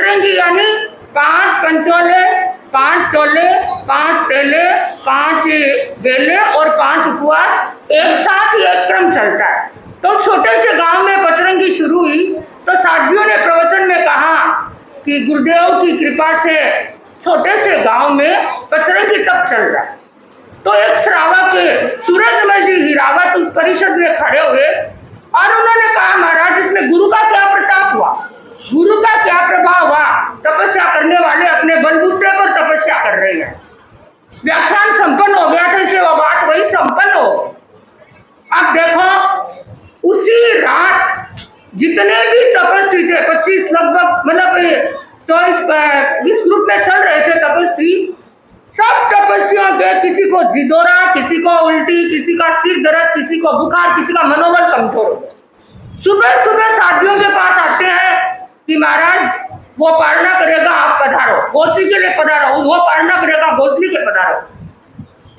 पचरंगी यानी 5 पंचोले, 5 चोले, 5 तेले, 5 बेले और 5 उपवास एक साथ ही एक क्रम चलता है। तो छोटे से गांव में पचरंगी शुरू हुई तो साथियों ने प्रवचन में कहा कि गुरुदेव की कृपा से छोटे से गांव में पचरंगी तब चल रहा है। तो एक श्रावक सूरजमल जी हीरावत उस परिषद में खड़े हुए और उन्होंने कहा, महाराज इसमें गुरु का क्या प्रताप हुआ, गुरु का क्या प्रभाव हुआ, तपस्या करने वाले अपने बलबूते पर तपस्या कर रहे हैं। व्याख्यान संपन्न हो गया था, इसलिए वो बात वही संपन्न हो। अब देखो उसी रात जितने भी तपस्वी थे 25 लगभग, मतलब तो इस ग्रुप में चल रहे थे तपस्वी, सब तपस्वियों के किसी को जिदोरा, किसी को उल्टी, किसी का सिर दर्द, किसी को बुखार, किसी का मनोबल कमजोर हो गया। सुबह सुबह साथियों के पास आते हैं कि महाराज वो पालना करेगा, आप पधारो, गोसली के लिए पधारो, वो पालना करेगा, गोसली के पधारो।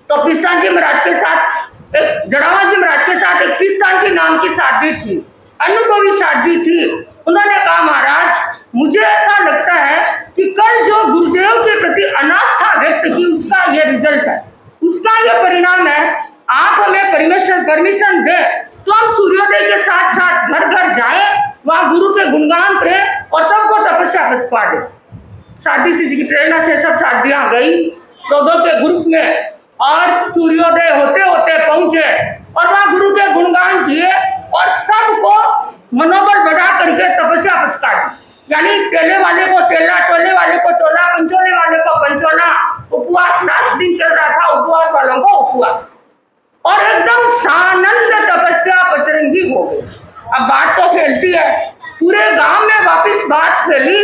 तो पिस्तान जी महाराज के साथ एक जड़ावा जी महाराज के साथ एक पिस्तान जी नाम की साध्वी थी, अनुभवी साध्वी थी। उन्होंने कहा, महाराज मुझे ऐसा लगता है कि कल जो गुरुदेव के प्रति अनास्था व्यक्त की उसका ये रिजल्ट है, उसका ये परिणाम है। आप हमें परमिशन दे तो हम सूर्योदय के साथ साथ घर घर जाए, वहां गुरु के गुणगान करें और सबको तपस्या बचवा दे। साध्वी जी की प्रेरणा से सब साध्वियां गई दो के ग्रुप में और सूर्योदय होते होते पहुंचे और वहां गुरु के गुणगान किए और सबको मनोबल बढ़ा करके तपस्या बचका दी। यानी तेले वाले को तेला, चोले वाले को चोला, पंचोले वाले को पंचोला, उपवास लास्ट दिन चल रहा था, उपवास वालों को उपवास, और एकदम सानंद तपस्या पचरंगी हो गई। अब बात तो फैलती है, पूरे गांव में वापिस बात फैली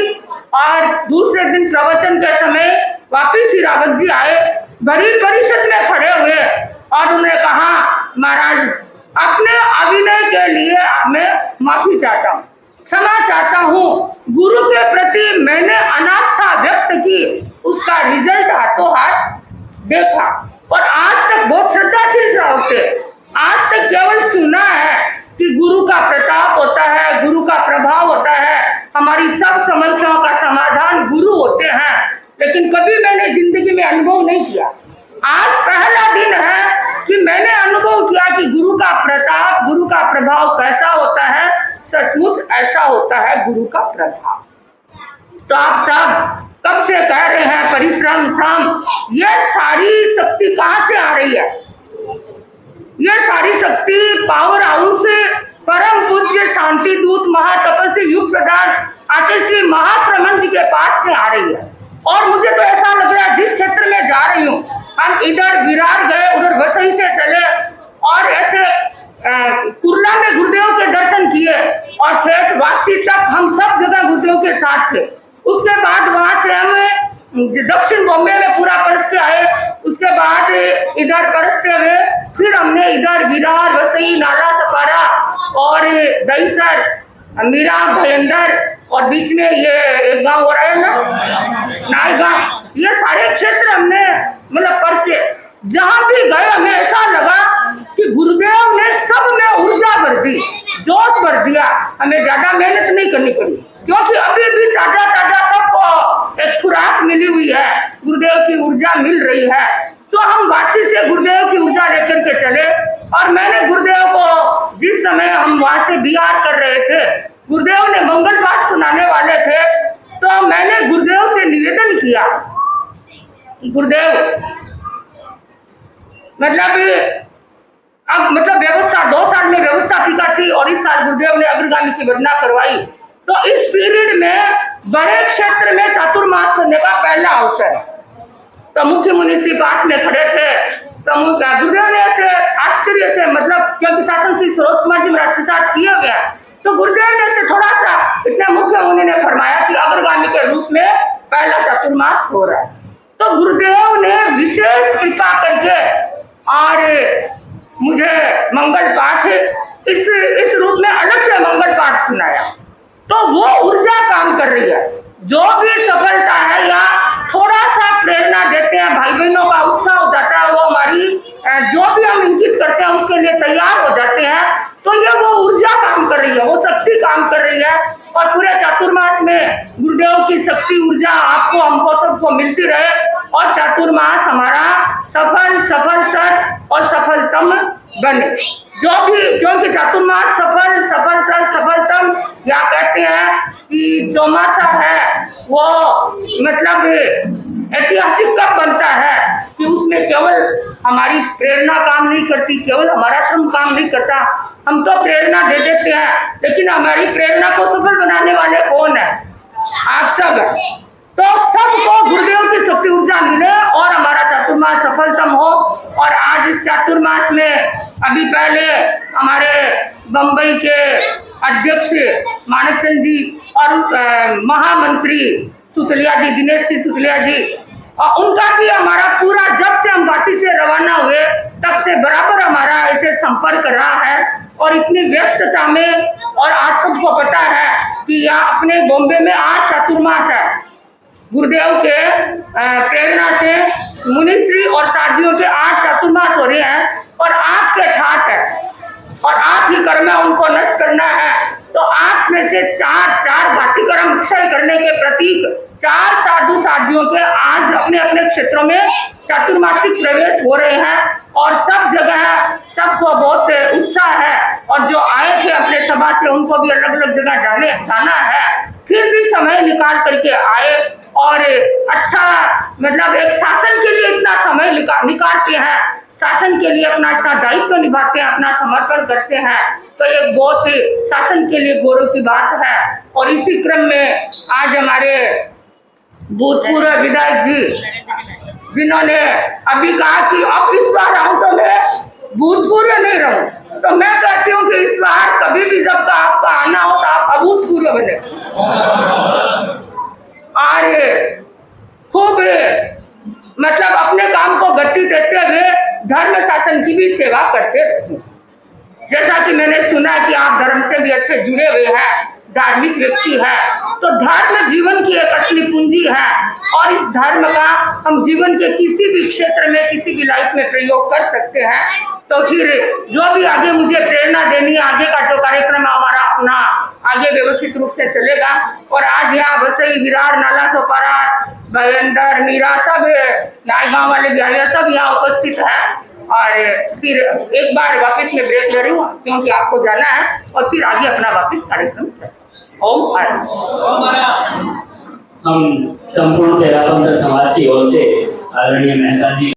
और दूसरे दिन प्रवचन के समय वापिस ही रावत जी आए, बड़ी परिषद में खड़े हुए और उन्होंने कहा, महाराज अपने अभिनय के लिए मैं माफी चाहता हूँ, क्षमा चाहता हूँ, गुरु के प्रति मैंने अनास्था व्यक्त की, उसका रिजल्ट हाथों हाथ देखा। और आज तक बहुत श्रद्धाशील श्रावक थे, आज तक केवल सुना है कि गुरु का प्रताप होता है, गुरु का प्रभाव होता है, हमारी सब समस्याओं का समाधान गुरु होते हैं, लेकिन कभी मैंने जिंदगी में अनुभव नहीं किया। आज पहला दिन है कि मैंने अनुभव किया कि गुरु का प्रताप, गुरु का प्रभाव कैसा होता है। सचमुच ऐसा होता है गुरु का प्रभाव। तो आप सब कब से कह रहे हैं परिश्रम श्रम, ये सारी शक्ति कहाँ से आ रही है? ये सारी शक्ति पावर हाउस से परम पूज्य शांति दूत महातपस्वी युग प्रधान आचार्य श्री महाश्रमण जी के पास से आ रही है। और मुझे तो ऐसा लग रहा है जिस क्षेत्र में जा रही हूँ, हम इधर विरार गए, उधर वसई से चले और ऐसे कुर्ला में गुरुदेव के दर्शन किए और ठेठ वासी तक हम सब जगह गुरुदेव के साथ थे। उसके बाद वहां से हम दक्षिण बॉम्बे में पूरा परसते आए, उसके बाद इधर परसते हुए फिर हमने इधर विरार, वसई, नाला सपारा और दहीसर, मीरा, भयंदर और बीच में ये एक गांव हो रहा है ना नायगांव, ये सारे क्षेत्र हमने मतलब परसे। जहां भी गए हमें ऐसा लगा कि गुरुदेव ने सब में ऊर्जा भर दी, जोश भर दिया। हमें ज्यादा मेहनत नहीं करनी पड़ी क्योंकि अभी भी ताजा ताजा सबको एक खुराक मिली हुई है, गुरुदेव की ऊर्जा मिल रही है। तो हम वासी से गुरुदेव की ऊर्जा लेकर के चले और मैंने गुरुदेव को जिस समय हम वहां से बिहार कर रहे थे, गुरुदेव ने मंगल पाठ सुनाने वाले थे, तो मैंने गुरुदेव से निवेदन किया कि गुरुदेव मतलब व्यवस्था 2 साल में व्यवस्थापिका थी और इस साल गुरुदेव ने अग्रगामी की वंदना करवाई। तो इस पीरियड में बड़े क्षेत्र में चातुर्मास करने का पहला अवसर है। तो मुख्य मुनि श्री पास में खड़े थे, तो गुरुदेव ने ऐसे आश्चर्य से, मतलब क्योंकि शासन श्री सरोज कुमार जी महाराज के साथ किया गया, तो गुरुदेव ने ऐसे थोड़ा सा, इतने मुख्य मुनि ने फरमाया कि अग्रगामी के रूप में पहला चातुर्मास हो रहा है। तो गुरुदेव ने विशेष कृपा करके और मुझे मंगल पाठ इस रूप में अलग से मंगल पाठ सुनाया। तो वो ऊर्जा काम कर रही है। जो भी सफलता है या थोड़ा सा प्रेरणा देते हैं, भाई बहनों का उत्साह हो जाता है, वो हमारी जो भी हम इंगित करते हैं उसके लिए तैयार हो जाते हैं। तो ये वो ऊर्जा काम कर रही है, वो शक्ति काम कर रही है। और पूरे चातुर्मास में गुरुदेव की शक्ति ऊर्जा आपको हमको सबको मिलती रहे और चातुर्मास हमारा सफलतर और सफलतम बने। जो भी, क्योंकि चातुर्मास सफलतर सफलतम या कहते हैं कि चौमासा है वो मतलब ऐतिहासिक कब बनता है कि उसमें केवल हमारी प्रेरणा काम नहीं करती, केवल हमारा श्रम काम नहीं करता। हम तो प्रेरणा दे देते हैं, लेकिन हमारी प्रेरणा को सफल बनाने वाले कौन है? आप सब है। तो सबको गुरुदेव की शक्ति ऊर्जा मिले और हमारा चातुर्मास सफलतम हो। और आज इस चातुर्मास में अभी पहले हमारे बम्बई के अध्यक्ष माणकचंद जी और महामंत्री सुतलिया जी, दिनेश जी सुतलिया जी, और उनका भी हमारा पूरा, जब से हम वासी से रवाना हुए तब से बराबर हमारा ऐसे संपर्क रहा है। और इतनी व्यस्तता में, और आज सबको पता है कि यहाँ अपने बॉम्बे में आज चातुर्मास है, गुरुदेव के प्रेरणा से मुनिश्री और साधियों के आज चातुर्मास हो रहे हैं और आपके ठाट है और आप ही कर्म है, उनको नष्ट करना है। तो आप में से चार घाती कर्म क्षय करने के प्रतीक 4 साधु साधियों के आज अपने अपने क्षेत्रों में चातुर्मासिक प्रवेश हो रहे हैं और सब जगह सबको बहुत उत्साह है। और जो आए थे अपने सभा से उनको भी अलग अलग जगह जाना है, फिर भी समय निकाल करके आए और अच्छा, मतलब एक शासन के लिए इतना समय निकालते हैं, शासन के लिए अपना इतना दायित्व निभाते हैं, अपना समर्पण करते हैं, तो ये बहुत शासन के लिए गौरव की बात है। और इसी क्रम में आज हमारे भूतपूर्व विधायक जी, जिन्होंने अभी कहा कि अब इस बार आऊं तो मैं भूतपूर्व नहीं रहूं, तो मैं कहती हूँ कि इस बार कभी भी जब आपका आना हो तो आप अभूतपूर्व बने और खूब मतलब अपने काम को गति देते हुए धर्म शासन की भी सेवा करते रहे। जैसा कि मैंने सुना कि आप धर्म से भी अच्छे जुड़े हुए हैं, धार्मिक व्यक्ति है, तो धर्म जीवन की एक असली पूंजी है और इस धर्म का हम जीवन के किसी भी क्षेत्र में, किसी भी लाइफ में प्रयोग कर सकते हैं। तो फिर जो भी आगे मुझे प्रेरणा देनी है, आगे का जो कार्यक्रम हमारा अपना आगे व्यवस्थित रूप से चलेगा। और आज यहाँ वसई, विरार, नाला सोपारा, भयंदर, मीरा, सब नायगांव वाले भी आए, सब यहाँ उपस्थित है। और फिर एक बार वापस में ब्रेक ले रही हूँ क्योंकि आपको जाना है और फिर आगे अपना वापस कार्यक्रम। ओम हम संपूर्ण तेरापंथ समाज की ओर से आदरणीय मेहता जी